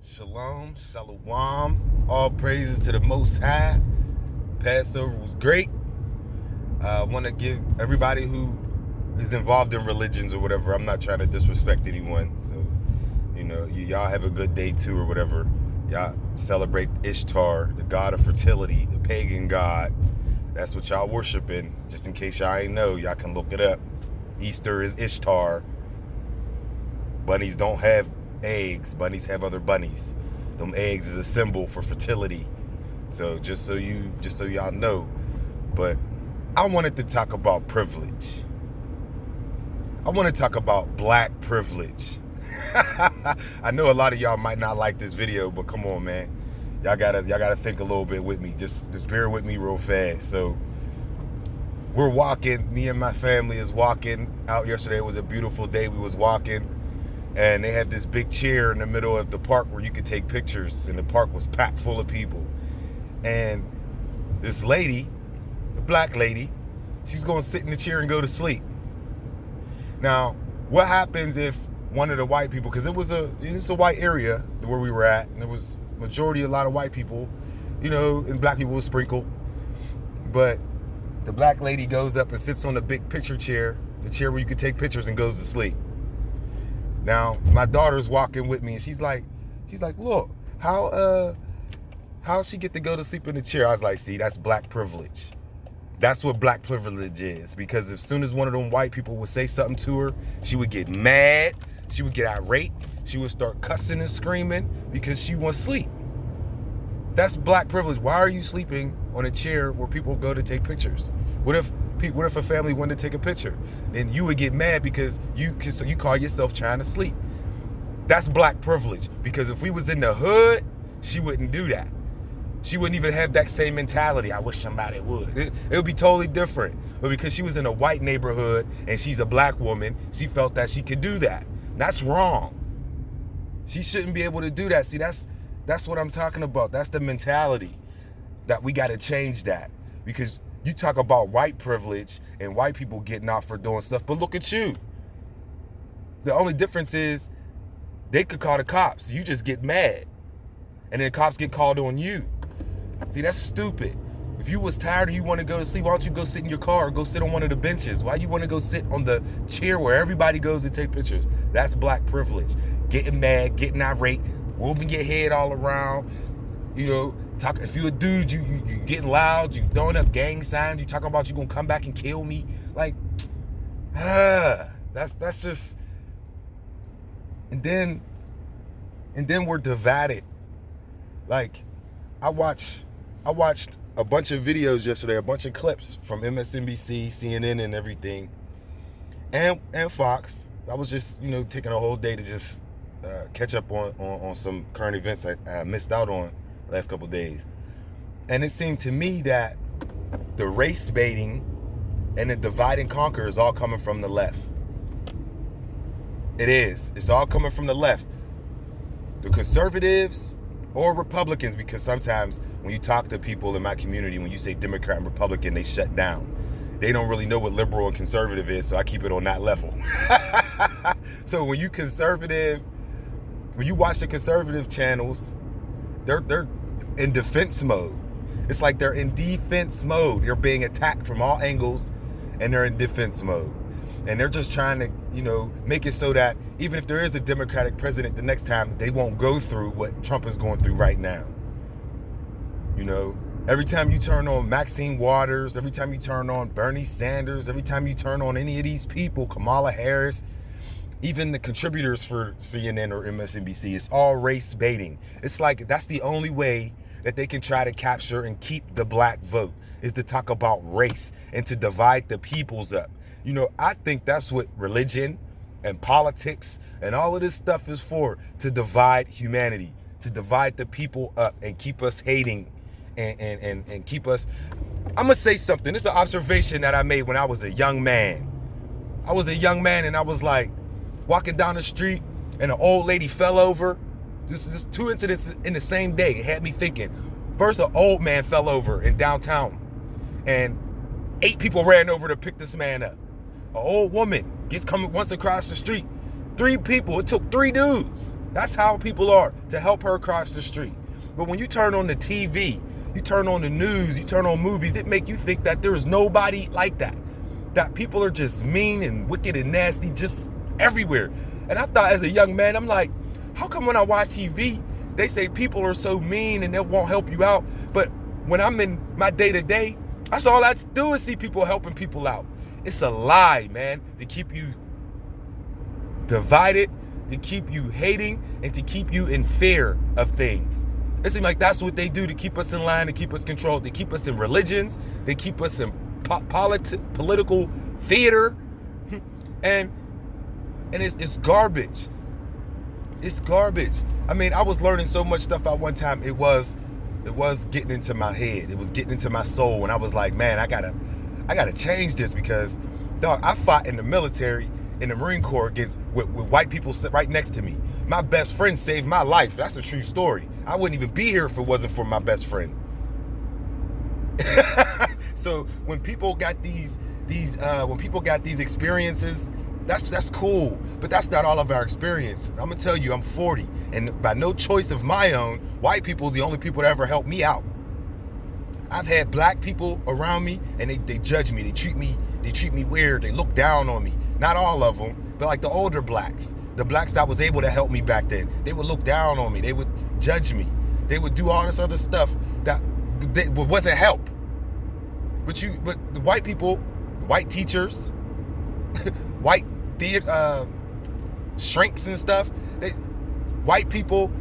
Shalom, shalom, all praises to the Most High. Passover was great. I want to give everybody who is involved in religions or whatever, I'm not trying to disrespect anyone, so, y'all have a good day too or whatever. Y'all celebrate Ishtar, the god of fertility, the pagan god. That's what y'all worshiping. Just in case y'all ain't know, y'all can look it up. Easter is Ishtar. Bunnies don't have eggs. Bunnies have other bunnies. Them eggs is a symbol for fertility. So just so y'all know. But I wanted to talk about privilege. I want to talk about black privilege. I know a lot of y'all might not like this video, but come on, man. Y'all gotta think a little bit with me. Just bear with me real fast. So we're walking. Me and my family is walking out yesterday. It was a beautiful day. We was walking. And they have this big chair in the middle of the park where you could take pictures. And the park was packed full of people. And this lady, a black lady, she's going to sit in the chair and go to sleep. Now, what happens if one of the white people, because it's a white area where we were at, and there was a lot of white people, and black people were sprinkled. But the black lady goes up and sits on the big picture chair, the chair where you could take pictures, and goes to sleep. Now, my daughter's walking with me, and she's like, look, how she get to go to sleep in the chair? I was like, see, that's black privilege. That's what black privilege is. Because as soon as one of them white people would say something to her, she would get mad, she would get irate, she would start cussing and screaming because she wants sleep. That's black privilege. Why are you sleeping on a chair where people go to take pictures? What if a family wanted to take a picture? Then you would get mad because you call yourself trying to sleep. That's black privilege. Because if we was in the hood, she wouldn't do that. She wouldn't even have that same mentality. I wish somebody would. It would be totally different. But because she was in a white neighborhood and she's a black woman, she felt that she could do that. That's wrong. She shouldn't be able to do that. See, that's what I'm talking about. That's the mentality that we got to change that. Because you talk about white privilege and white people getting out for doing stuff, but look at you. The only difference is they could call the cops. You just get mad. And then the cops get called on you. See, that's stupid. If you was tired and you want to go to sleep, why don't you go sit in your car or go sit on one of the benches? Why you want to go sit on the chair where everybody goes to take pictures? That's black privilege. Getting mad, getting irate, moving your head all around, if you a dude, you getting loud, you throwing up gang signs, you talking about you gonna come back and kill me. Like, that's just, and then we're divided. Like, I watched a bunch of videos yesterday, a bunch of clips from MSNBC, CNN, and everything, and Fox. I was just, taking a whole day to just catch up on some current events I missed out on the last couple of days. And it seemed to me that the race baiting and the divide and conquer is all coming from the left. It is. It's all coming from the left. The conservatives or Republicans, because sometimes when you talk to people in my community, when you say Democrat and Republican, they shut down. They don't really know what liberal and conservative is, so I keep it on that level. So when you watch the conservative channels, they're in defense mode. It's like they're in defense mode. They're being attacked from all angles, and they're in defense mode. And they're just trying to, make it so that even if there is a Democratic president the next time, they won't go through what Trump is going through right now. Every time you turn on Maxine Waters, every time you turn on Bernie Sanders, every time you turn on any of these people, Kamala Harris, even the contributors for CNN or MSNBC, it's all race baiting. It's like that's the only way that they can try to capture and keep the black vote, is to talk about race and to divide the peoples up. I think that's what religion and politics and all of this stuff is for, to divide humanity, to divide the people up and keep us hating and keep us. I'm going to say something. This is an observation that I made when I was a young man. I was a young man and I was like walking down the street and an old lady fell over. This is two incidents in the same day. It had me thinking. First, an old man fell over in downtown, and 8 people ran over to pick this man up. An old woman once across the street. 3 people. It took 3 dudes That's how people are, to help her cross the street. But when you turn on the TV, you turn on the news, you turn on movies, it make you think that there's nobody like that. That people are just mean and wicked and nasty just everywhere. And I thought as a young man, I'm like, how come when I watch TV, they say people are so mean and they won't help you out? But when I'm in my day-to-day, that's all I do is see people helping people out. It's a lie, man, to keep you divided, to keep you hating, and to keep you in fear of things. It seems like that's what they do to keep us in line, to keep us controlled, to keep us in religions, they keep us in political theater, and it's garbage. It's garbage. I mean, I was learning so much stuff at one time. It was getting into my head. It was getting into my soul, and I was like, man, I gotta change this, because, dog, I fought in the military, in the Marine Corps, with white people sit right next to me. My best friend saved my life. That's a true story. I wouldn't even be here if it wasn't for my best friend. So when people got these experiences, that's cool, but that's not all of our experiences. I'm gonna tell you, I'm 40, and by no choice of my own, white people is the only people that ever helped me out. I've had black people around me, and they judge me. They treat me weird. They look down on me. Not all of them, but like the older blacks, the blacks that was able to help me back then, they would look down on me. They would judge me. They would do all this other stuff that wasn't help. But the white people, white teachers, white shrinks and stuff, white people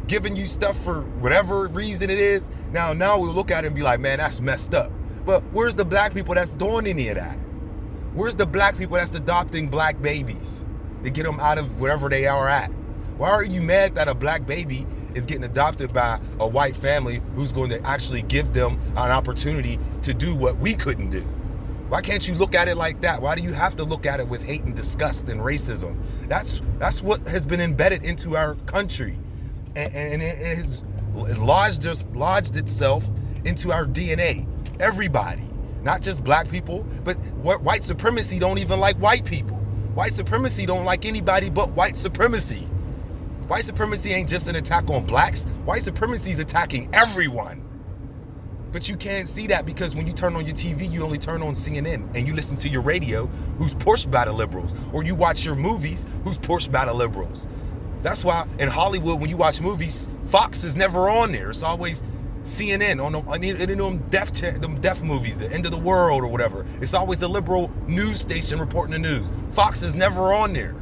giving you stuff for whatever reason it is. Now we'll look at it and be like, man, that's messed up. But where's the black people that's doing any of that? Where's the black people that's adopting black babies to get them out of wherever they are at? Why are you mad that a black baby is getting adopted by a white family who's going to actually give them an opportunity to do what we couldn't do? Why can't you look at it like that? Why do you have to look at it with hate and disgust and racism? That's what has been embedded into our country, and it has lodged itself into our DNA. Everybody, not just black people, but white supremacy don't even like white people. White supremacy don't like anybody but white supremacy. White supremacy ain't just an attack on blacks. White supremacy is attacking everyone. But you can't see that, because when you turn on your TV, you only turn on CNN, and you listen to your radio, who's pushed by the liberals, or you watch your movies, who's pushed by the liberals. That's why in Hollywood, when you watch movies, Fox is never on there. It's always CNN on them death movies, the end of the world or whatever. It's always a liberal news station reporting the news. Fox is never on there.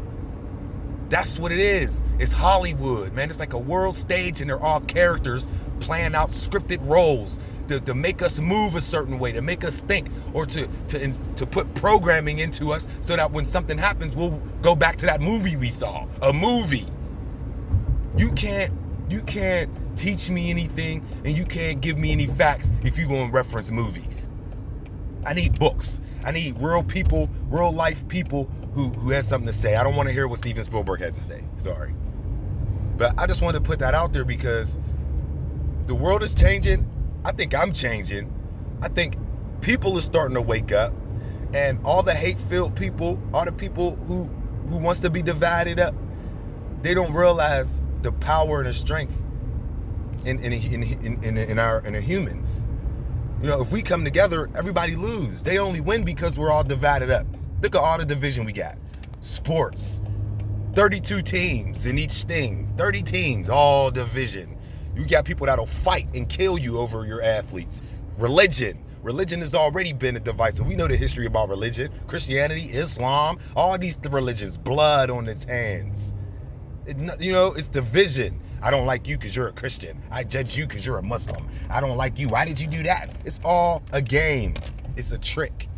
That's what it is. It's Hollywood, man. It's like a world stage, and they're all characters playing out scripted roles to make us move a certain way, to make us think, or to put programming into us so that when something happens, we'll go back to that movie we saw. A movie. You can't teach me anything, and you can't give me any facts if you're going to reference movies. I need books. I need real people, real life people who has something to say. I don't want to hear what Steven Spielberg had to say. Sorry. But I just wanted to put that out there, because the world is changing. I think I'm changing. I think people are starting to wake up, and all the hate-filled people, all the people who wants to be divided up, they don't realize the power and the strength in our humans. You know, if we come together, everybody lose. They only win because we're all divided up. Look at all the division we got. Sports, 32 teams in each thing. 30 teams, all division. You got people that'll fight and kill you over your athletes. Religion has already been a divisive. We know the history about religion. Christianity, Islam, all these religions, blood on its hands. It's division. I don't like you because you're a Christian. I judge you because you're a Muslim. I don't like you. Why did you do that? It's all a game. It's a trick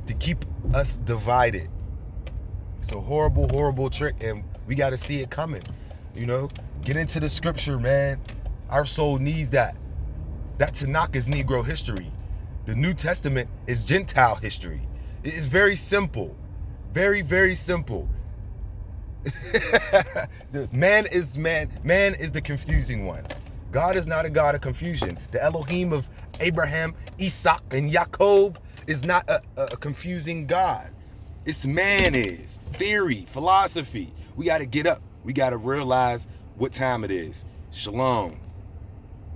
to keep us divided. It's a horrible, horrible trick, and we got to see it coming. Get into the scripture, man. Our soul needs that. That Tanakh is Negro history. The New Testament is Gentile history. It is very simple. Very, very simple. Man is the confusing one. God is not a God of confusion. The Elohim of Abraham, Isaac, and Yaakov is not a confusing God. It's man is. Theory, philosophy. We got to get up. We got to realize what time it is. Shalom.